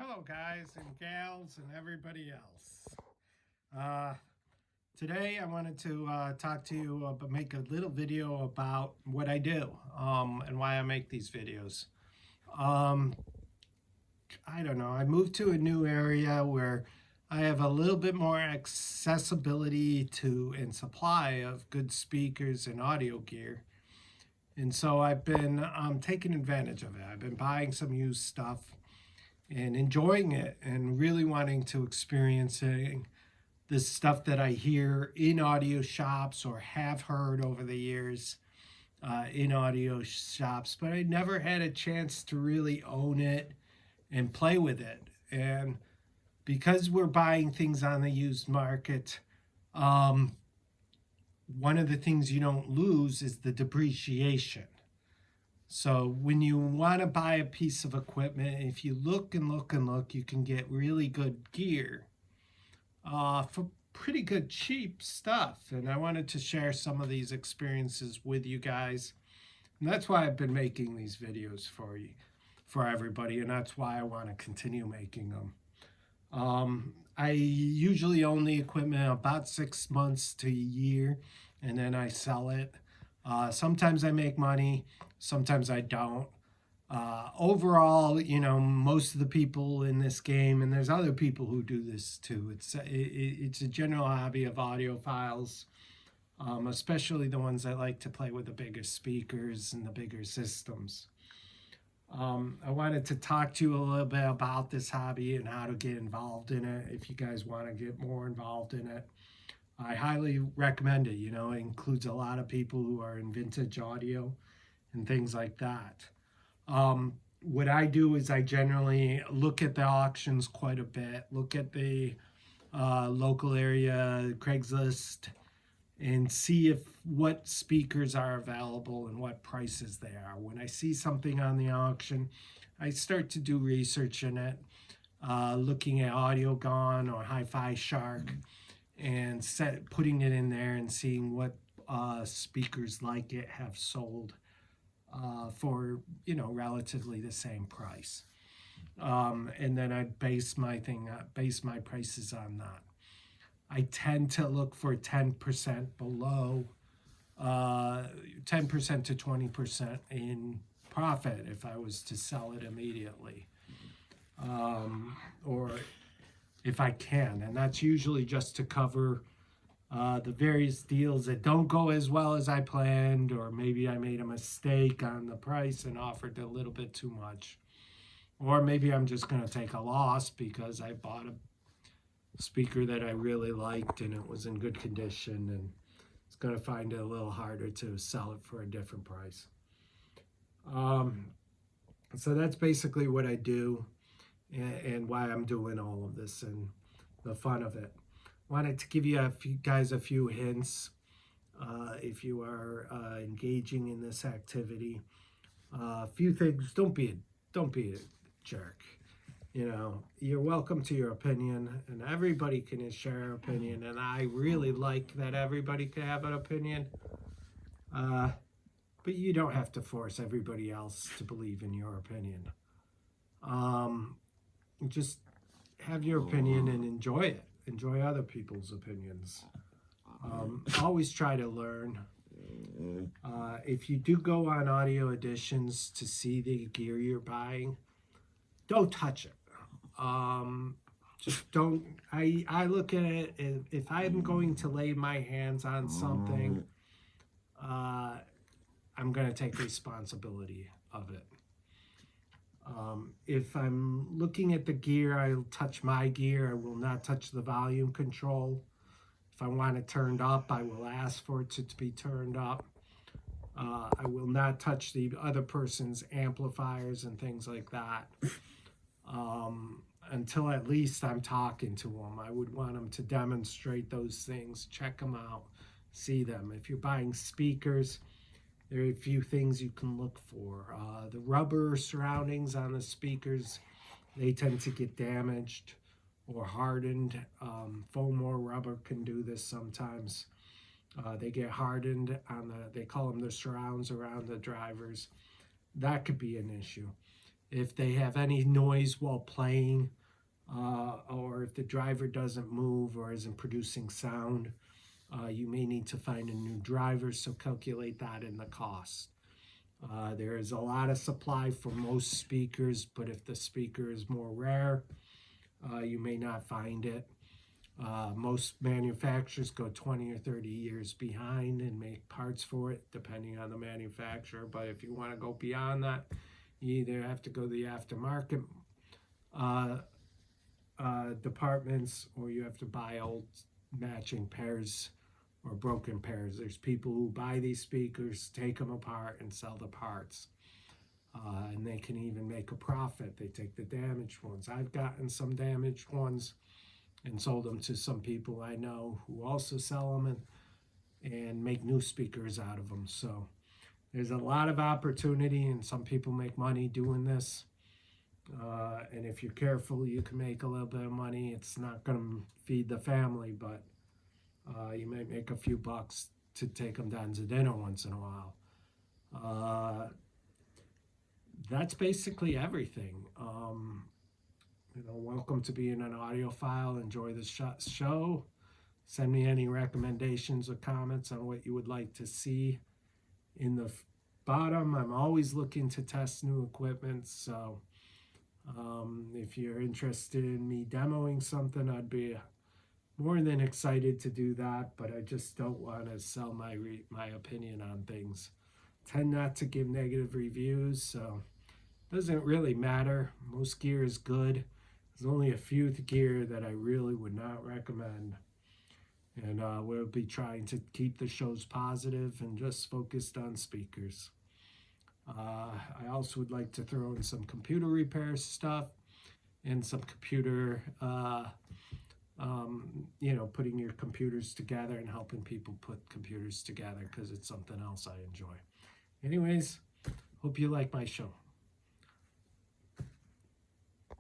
Hello, guys and gals and everybody else. Uh, Today, I wanted to talk to you about make a little video about what I do and why I make these videos. Um, I don't know. I moved to a new area where I have a little bit more accessibility to and supply of good speakers and audio gear. And so I've been taking advantage of it. I've been buying some used stuff and enjoying it and really wanting to experiencing this stuff that I hear in audio shops or have heard over the years in audio shops, but I never had a chance to really own it and play with it. And because we're buying things on the used market, um, one of the things you don't lose is the depreciation. So when you want to buy a piece of equipment, if you look and look and look, you can get really good gear for pretty good cheap stuff. And I wanted to share some of these experiences with you guys. And that's why I've been making these videos for you, for everybody. And that's why I want to continue making them. I usually own the equipment about 6 months to a year, and then I sell it. Sometimes I make money, sometimes I don't. Overall, most of the people in this game, and there's other people who do this too. It's a general hobby of audiophiles, especially the ones that like to play with the bigger speakers and the bigger systems. I wanted to talk to you a little bit about this hobby and how to get involved in it. If you guys want to get more involved in it, I highly recommend it. It includes a lot of people who are in vintage audio and things like that. What I do is I generally look at the auctions quite a bit, look at the local area Craigslist, and see if what speakers are available and what prices they are. When I see something on the auction, I start to do research in it, looking at AudioGone or Hi-Fi Shark, and putting it in there and seeing what speakers like it have sold for relatively the same price. And then I base my prices on that. I tend to look for 10% below, 10% to 20% in profit if I was to sell it immediately, or if I can. And that's usually just to cover the various deals that don't go as well as I planned, or maybe I made a mistake on the price and offered a little bit too much. Or maybe I'm just going to take a loss because I bought a speaker that I really liked and it was in good condition, and it's going to find it a little harder to sell it for a different price. So that's basically what I do and why I'm doing all of this and the fun of it. Wanted to give you a few hints if you are engaging in this activity. A few things: don't be a jerk. You're welcome to your opinion, and everybody can share an opinion. And I really like that everybody can have an opinion. But you don't have to force everybody else to believe in your opinion. Just have your opinion and enjoy it. Enjoy other people's opinions. Always try to learn. If you do go on Audio Editions to see the gear you're buying, don't touch it. Just don't. I look at it, if I'm going to lay my hands on something, I'm going to take responsibility of it. If I'm looking at the gear, I'll touch my gear. I will not touch the volume control. If I want it turned up, I will ask for it to be turned up. I will not touch the other person's amplifiers and things like that until at least I'm talking to them. I would want them to demonstrate those things, check them out, see them. If you're buying speakers, there are a few things you can look for. The rubber surroundings on the speakers, they tend to get damaged or hardened. Foam or rubber can do this sometimes. They get hardened on they call them the surrounds around the drivers. That could be an issue. If they have any noise while playing, or if the driver doesn't move or isn't producing sound, you may need to find a new driver, so calculate that in the cost. There is a lot of supply for most speakers, but if the speaker is more rare, you may not find it. Most manufacturers go 20 or 30 years behind and make parts for it, depending on the manufacturer. But if you want to go beyond that, you either have to go to the aftermarket departments, or you have to buy old matching pairs or broken pairs. There's people who buy these speakers, take them apart, and sell the parts. And they can even make a profit. They take the damaged ones. I've gotten some damaged ones and sold them to some people I know who also sell them and make new speakers out of them. So there's a lot of opportunity, and some people make money doing this. And if you're careful, you can make a little bit of money. It's not going to feed the family, but you might make a few bucks to take them down to dinner once in a while. That's basically everything. Welcome to being an audiophile. Enjoy the show. Send me any recommendations or comments on what you would like to see in the bottom. I'm always looking to test new equipment, so if you're interested in me demoing something, I'd be more than excited to do that, but I just don't want to sell my opinion on things. Tend not to give negative reviews, so it doesn't really matter. Most gear is good. There's only a few gear that I really would not recommend. And we'll be trying to keep the shows positive and just focused on speakers. I also would like to throw in some computer repair stuff and some computer, putting your computers together and helping people put computers together, because it's something else I enjoy. Anyways, hope you like my show.